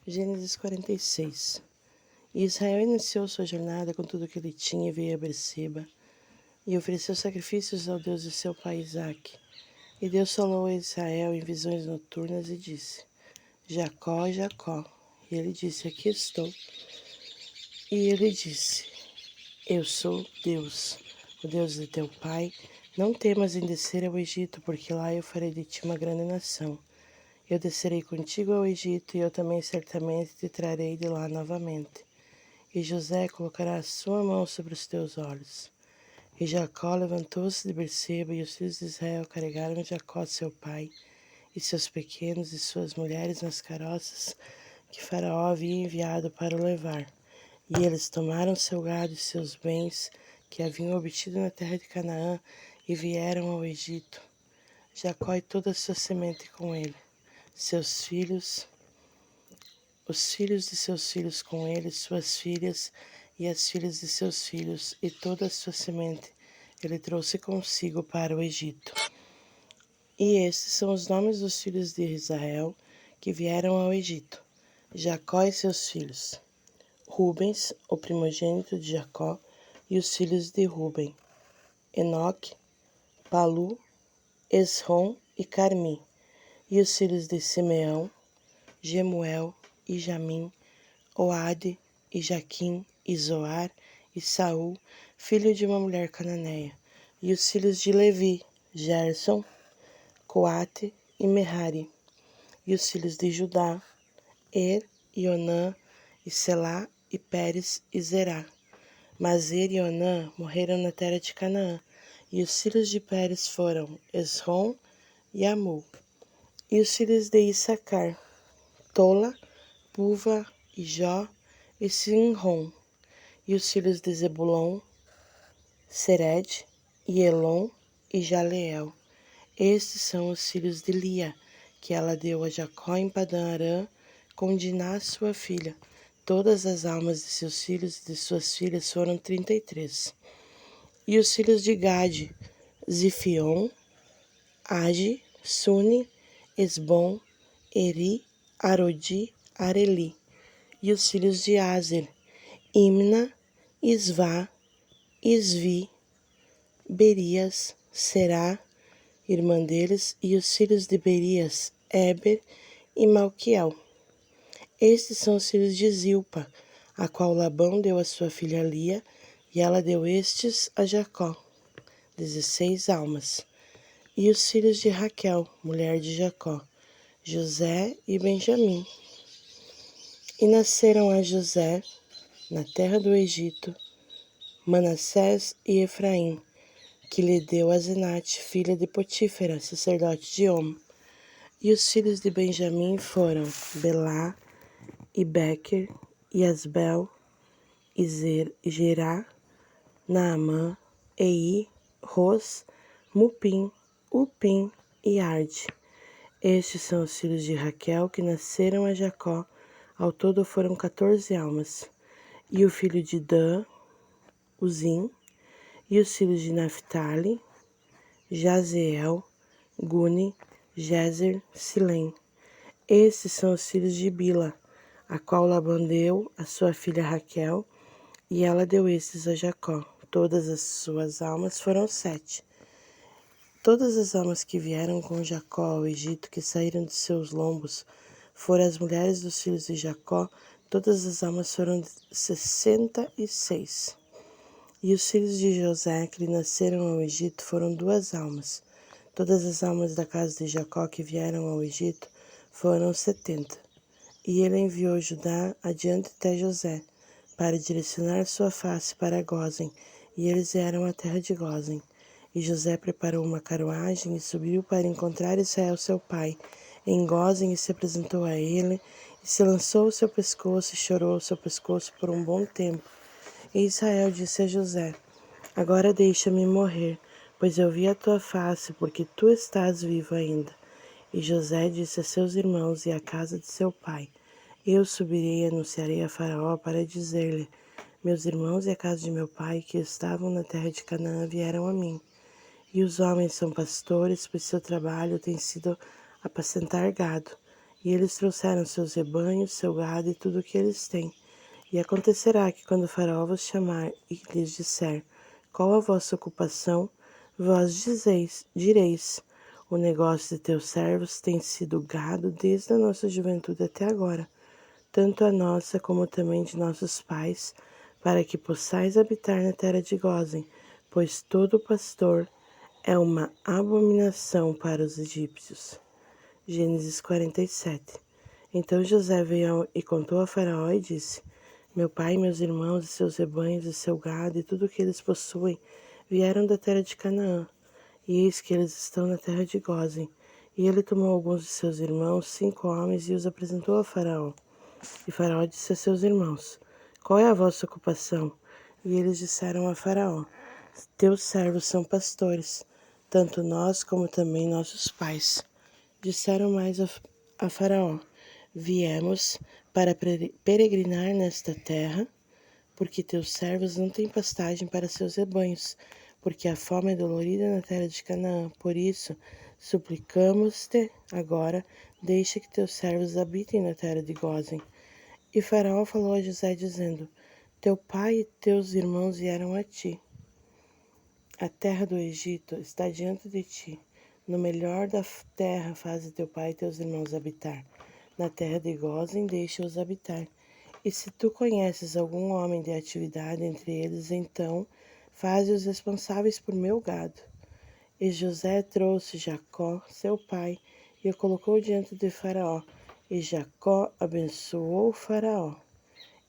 Gênesis 46. E Israel iniciou sua jornada com tudo o que ele tinha e veio a Berseba, e ofereceu sacrifícios ao Deus de seu pai Isaque. E Deus falou a Israel em visões noturnas e disse: Jacó, Jacó. E ele disse: Aqui estou. E ele disse: Eu sou Deus, o Deus de teu pai. Não temas em descer ao Egito, porque lá eu farei de ti uma grande nação. Eu descerei contigo ao Egito, e eu também certamente te trarei de lá novamente. E José colocará a sua mão sobre os teus olhos. E Jacó levantou-se de Berseba, e os filhos de Israel carregaram Jacó seu pai, e seus pequenos e suas mulheres nas carroças que Faraó havia enviado para o levar. E eles tomaram seu gado e seus bens que haviam obtido na terra de Canaã, e vieram ao Egito. Jacó e toda a sua semente com ele, seus filhos, os filhos de seus filhos com ele, suas filhas e as filhas de seus filhos, e toda a sua semente ele trouxe consigo para o Egito. E estes são os nomes dos filhos de Israel que vieram ao Egito: Jacó e seus filhos. Rubens, o primogênito de Jacó, e os filhos de Ruben: Enoque, Palu, Esrom e Carmi. E os filhos de Simeão: Gemuel e Jamim, Oade e Jaquim e Zoar e Saul, filho de uma mulher cananeia. E os filhos de Levi: Gerson, Coate e Merari. E os filhos de Judá: Er e Onã e Selá e Pérez e Zerá. Mas Er e Onã morreram na terra de Canaã. E os filhos de Pérez foram Esrom e Amul. E os filhos de Issacar: Tola, Puva e Jó e Sinrom. E os filhos de Zebulon: Sered e Elon e Jaleel. Estes são os filhos de Lia, que ela deu a Jacó em Padã Arã, com Diná sua filha. Todas as almas de seus filhos e de suas filhas foram 33. E os filhos de Gade: Zifion, Age, Suni, Esbom, Eri, Arodi, Areli. E os filhos de Azer: Imna, Isvá, Isvi, Berias, Será, irmã deles, e os filhos de Berias: Eber e Malquiel. Estes são os filhos de Zilpa, a qual Labão deu a sua filha Lia, e ela deu estes a Jacó, 16 almas. E os filhos de Raquel, mulher de Jacó: José e Benjamim. E nasceram a José, na terra do Egito, Manassés e Efraim, que lhe deu Asenate, filha de Potífera, sacerdote de Om. E os filhos de Benjamim foram Belá, e Bequer, e Asbel, e Gerá, Naamã, Ei, Ros, Mupim, Upim e Arde. Estes são os filhos de Raquel que nasceram a Jacó, ao todo foram 14 almas. E o filho de Dan, Uzim, e os filhos de Naphtali: Jazeel, Guni, Jezer, Silém. Estes são os filhos de Bila, a qual Labão deu a sua filha Raquel, e ela deu estes a Jacó. Todas as suas almas foram 7. Todas as almas que vieram com Jacó ao Egito, que saíram de seus lombos, foram as mulheres dos filhos de Jacó. Todas as almas foram 66. E os filhos de José, que lhe nasceram ao Egito, foram 2 almas. Todas as almas da casa de Jacó que vieram ao Egito foram 70. E ele enviou Judá adiante até José, para direcionar sua face para Gósen, e eles vieram à terra de Gósen. E José preparou uma carruagem e subiu para encontrar Israel seu pai em Gósen, e se apresentou a ele, e se lançou ao seu pescoço e chorou ao seu pescoço por um bom tempo. E Israel disse a José: Agora deixa-me morrer, pois eu vi a tua face, porque tu estás vivo ainda. E José disse a seus irmãos e à casa de seu pai: Eu subirei e anunciarei a Faraó para dizer-lhe: Meus irmãos e a casa de meu pai, que estavam na terra de Canaã, vieram a mim. E os homens são pastores, pois seu trabalho tem sido apacentar gado. E eles trouxeram seus rebanhos, seu gado e tudo o que eles têm. E acontecerá que quando o faraó vos chamar e lhes disser, qual a vossa ocupação, vós direis, o negócio de teus servos tem sido gado desde a nossa juventude até agora, tanto a nossa como também de nossos pais, para que possais habitar na terra de Gósen, pois todo pastor é uma abominação para os egípcios. Gênesis 47. Então José veio e contou a Faraó e disse, meu pai, meus irmãos e seus rebanhos e seu gado e tudo o que eles possuem vieram da terra de Canaã, e eis que eles estão na terra de Gósen. E ele tomou alguns de seus irmãos, 5 homens, e os apresentou a Faraó. E Faraó disse a seus irmãos, qual é a vossa ocupação? E eles disseram a Faraó, teus servos são pastores, tanto nós como também nossos pais. Disseram mais a Faraó, viemos para peregrinar nesta terra, porque teus servos não têm pastagem para seus rebanhos, porque a fome é dolorida na terra de Canaã. Por isso, suplicamos-te agora, deixa que teus servos habitem na terra de Gósen. E Faraó falou a José, dizendo, teu pai e teus irmãos vieram a ti. A terra do Egito está diante de ti. No melhor da terra faze teu pai e teus irmãos habitar. Na terra de Gósen deixa-os habitar. E se tu conheces algum homem de atividade entre eles, então faze-os responsáveis por meu gado. E José trouxe Jacó, seu pai, e o colocou diante de Faraó. E Jacó abençoou Faraó.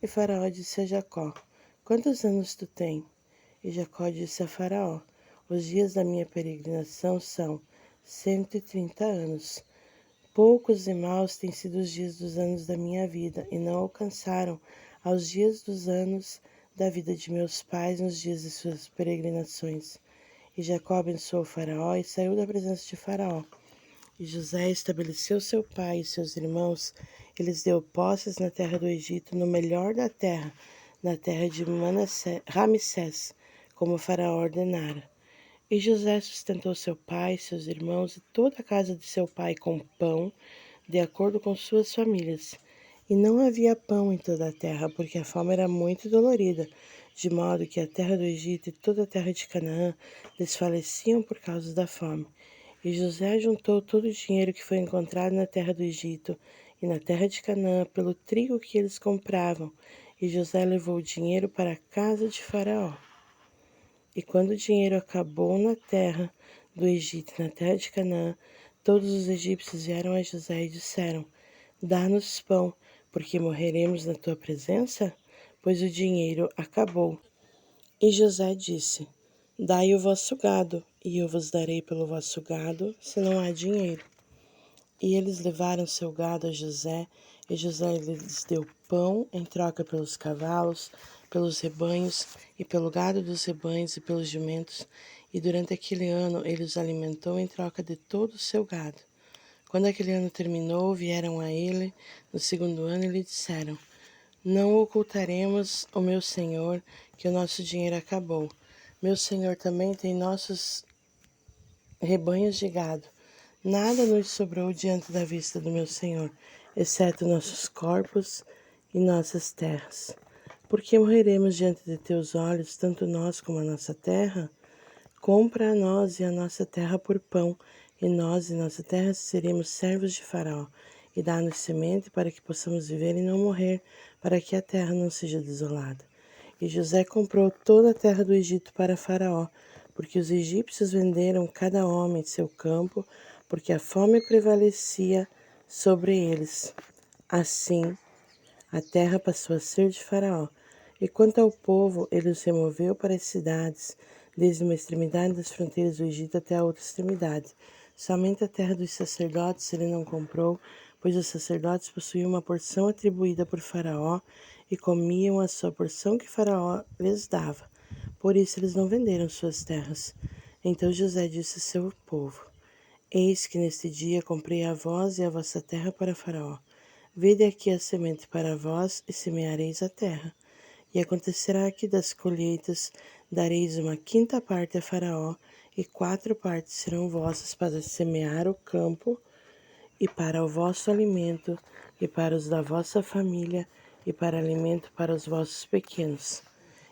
E Faraó disse a Jacó, quantos anos tu tens? E Jacó disse a Faraó, os dias da minha peregrinação são 130 anos. Poucos e maus têm sido os dias dos anos da minha vida, e não alcançaram aos dias dos anos da vida de meus pais nos dias de suas peregrinações. E Jacó abençoou Faraó e saiu da presença de Faraó. E José estabeleceu seu pai e seus irmãos, e lhes deu posses na terra do Egito, no melhor da terra, na terra de Ramsés, como Faraó ordenara. E José sustentou seu pai, seus irmãos e toda a casa de seu pai com pão, de acordo com suas famílias. E não havia pão em toda a terra, porque a fome era muito dolorida, de modo que a terra do Egito e toda a terra de Canaã desfaleciam por causa da fome. E José juntou todo o dinheiro que foi encontrado na terra do Egito e na terra de Canaã pelo trigo que eles compravam. E José levou o dinheiro para a casa de Faraó. E quando o dinheiro acabou na terra do Egito e na terra de Canaã, todos os egípcios vieram a José e disseram, dá-nos pão, porque morreremos na tua presença? Pois o dinheiro acabou. E José disse, dai o vosso gado, e eu vos darei pelo vosso gado, se não há dinheiro. E eles levaram seu gado a José, e José lhes deu pão em troca pelos cavalos, pelos rebanhos, e pelo gado dos rebanhos e pelos jumentos, e durante aquele ano ele os alimentou em troca de todo o seu gado. Quando aquele ano terminou, vieram a ele no segundo ano e lhe disseram, não ocultaremos, ó meu senhor, que o nosso dinheiro acabou. Meu senhor também tem nossos rebanhos de gado. Nada nos sobrou diante da vista do meu senhor, exceto nossos corpos e nossas terras. Por que morreremos diante de teus olhos, tanto nós como a nossa terra? Compra a nós e a nossa terra por pão, e nós e nossa terra seremos servos de Faraó. E dá-nos semente para que possamos viver e não morrer, para que a terra não seja desolada. E José comprou toda a terra do Egito para Faraó, porque os egípcios venderam cada homem seu campo, porque a fome prevalecia sobre eles. Assim, a terra passou a ser de Faraó. E quanto ao povo, ele os removeu para as cidades, desde uma extremidade das fronteiras do Egito até a outra extremidade. Somente a terra dos sacerdotes ele não comprou, pois os sacerdotes possuíam uma porção atribuída por Faraó e comiam a sua porção que Faraó lhes dava. Por isso eles não venderam suas terras. Então José disse a seu povo, eis que neste dia comprei a vós e a vossa terra para Faraó. Vede aqui a semente para vós e semeareis a terra. E acontecerá que das colheitas dareis uma quinta parte a Faraó, e 4 partes serão vossas para semear o campo, e para o vosso alimento, e para os da vossa família, e para alimento para os vossos pequenos.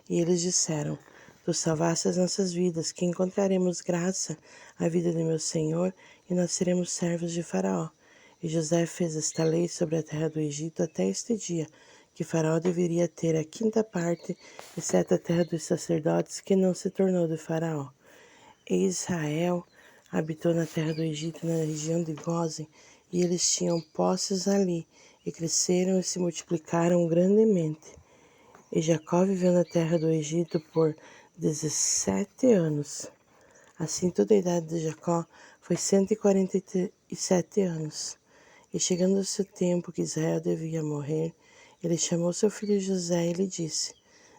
E eles disseram: Tu salvaste as nossas vidas, que encontraremos graça à vida de meu senhor, e nós seremos servos de Faraó. E José fez esta lei sobre a terra do Egito até este dia, que Faraó deveria ter a quinta parte, exceto a terra dos sacerdotes, que não se tornou de Faraó. E Israel habitou na terra do Egito, na região de Gósen, e eles tinham posses ali, e cresceram e se multiplicaram grandemente. E Jacó viveu na terra do Egito por 17 anos. Assim toda a idade de Jacó foi 147 anos. E chegando-se o tempo que Israel devia morrer, ele chamou seu filho José e lhe disse: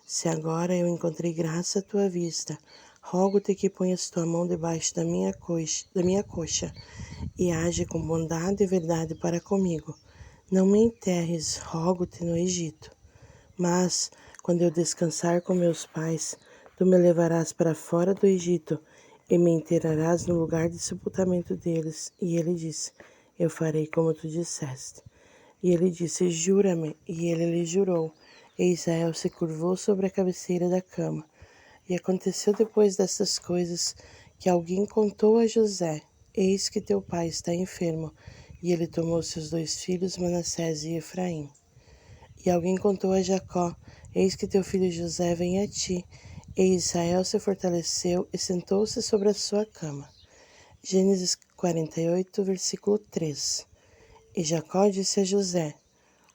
Se agora eu encontrei graça à tua vista, rogo-te que ponhas tua mão debaixo da minha coxa e age com bondade e verdade para comigo. Não me enterres, rogo-te, no Egito. Mas, quando eu descansar com meus pais, tu me levarás para fora do Egito e me enterrarás no lugar de sepultamento deles. E ele disse: Eu farei como tu disseste. E ele disse: Jura-me. E ele lhe jurou. E Israel se curvou sobre a cabeceira da cama. E aconteceu depois destas coisas que alguém contou a José: Eis que teu pai está enfermo. E ele tomou seus 2 filhos, Manassés e Efraim. E alguém contou a Jacó: Eis que teu filho José vem a ti. E Israel se fortaleceu e sentou-se sobre a sua cama. Gênesis 48, versículo 3. E Jacó disse a José: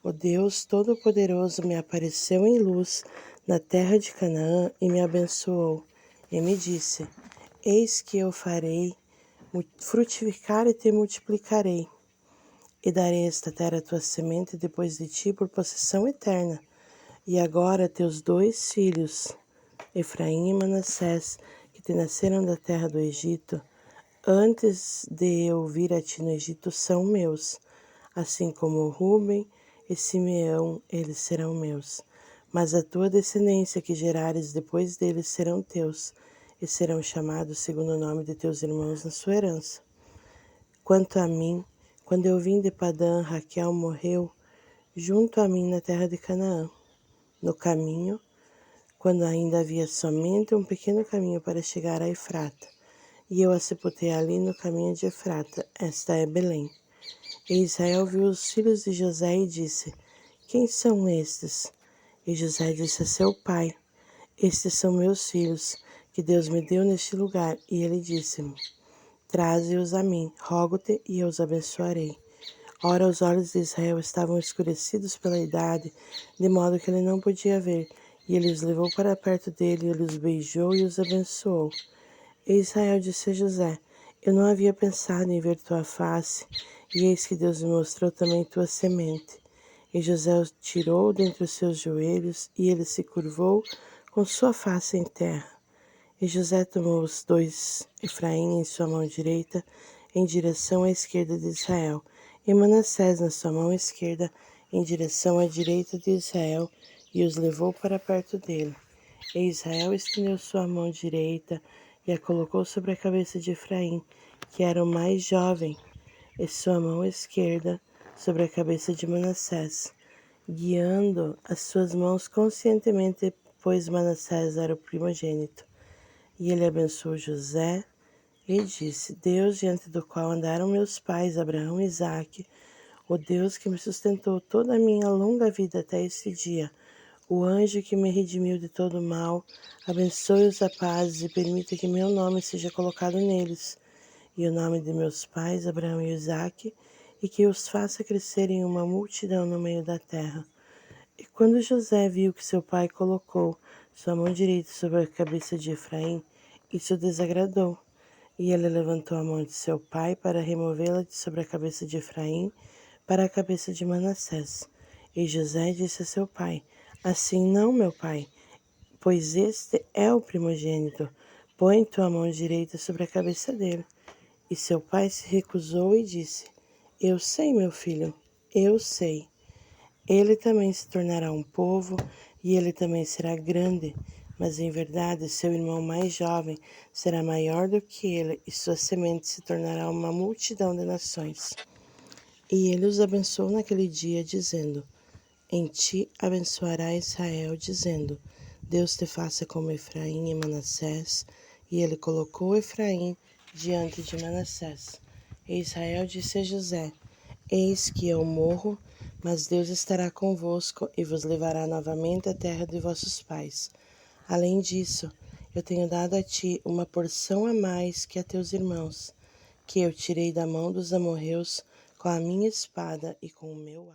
O Deus Todo-Poderoso me apareceu em luz na terra de Canaã e me abençoou. E me disse: Eis que eu farei frutificar e te multiplicarei. E darei esta terra à tua semente depois de ti por possessão eterna. E agora teus 2 filhos, Efraim e Manassés, que te nasceram da terra do Egito, antes de eu vir a ti no Egito, são meus. Assim como Ruben e Simeão, eles serão meus. Mas a tua descendência que gerares depois deles serão teus, e serão chamados segundo o nome de teus irmãos na sua herança. Quanto a mim, quando eu vim de Padã, Raquel morreu junto a mim na terra de Canaã. No caminho, quando ainda havia somente um pequeno caminho para chegar a Efrata, e eu a sepultei ali no caminho de Efrata, esta é Belém. E Israel viu os filhos de José e disse: Quem são estes? E José disse a seu pai: Estes são meus filhos, que Deus me deu neste lugar. E ele disse-me: Traze-os a mim, rogo-te, e eu os abençoarei. Ora, os olhos de Israel estavam escurecidos pela idade, de modo que ele não podia ver. E ele os levou para perto dele, ele os beijou e os abençoou. E Israel disse a José: Eu não havia pensado em ver tua face, e eis que Deus me mostrou também tua semente. E José o tirou dentre os seus joelhos, e ele se curvou com sua face em terra. E José tomou os 2 Efraim em sua mão direita, em direção à esquerda de Israel, e Manassés na sua mão esquerda, em direção à direita de Israel, e os levou para perto dele. E Israel estendeu sua mão direita e a colocou sobre a cabeça de Efraim, que era o mais jovem, e sua mão esquerda sobre a cabeça de Manassés, guiando as suas mãos conscientemente, pois Manassés era o primogênito. E ele abençoou José e disse: Deus diante do qual andaram meus pais, Abraão e Isaque, o Deus que me sustentou toda a minha longa vida até este dia, o anjo que me redimiu de todo mal, abençoe-os a paz e permita que meu nome seja colocado neles, e o nome de meus pais, Abraão e Isaque, e que os faça crescer em uma multidão no meio da terra. E quando José viu que seu pai colocou sua mão direita sobre a cabeça de Efraim, isso o desagradou. E ele levantou a mão de seu pai para removê-la de sobre a cabeça de Efraim para a cabeça de Manassés. E José disse a seu pai: Assim não, meu pai, pois este é o primogênito. Põe tua mão direita sobre a cabeça dele. E seu pai se recusou e disse: Eu sei, meu filho, eu sei. Ele também se tornará um povo, e ele também será grande, mas em verdade seu irmão mais jovem será maior do que ele, e sua semente se tornará uma multidão de nações. E ele os abençoou naquele dia, dizendo: Em ti abençoará Israel, dizendo: Deus te faça como Efraim e Manassés. E ele colocou Efraim diante de Manassés. E Israel disse a José: Eis que eu morro, mas Deus estará convosco e vos levará novamente à terra de vossos pais. Além disso, eu tenho dado a ti uma porção a mais que a teus irmãos, que eu tirei da mão dos amorreus com a minha espada e com o meu arco.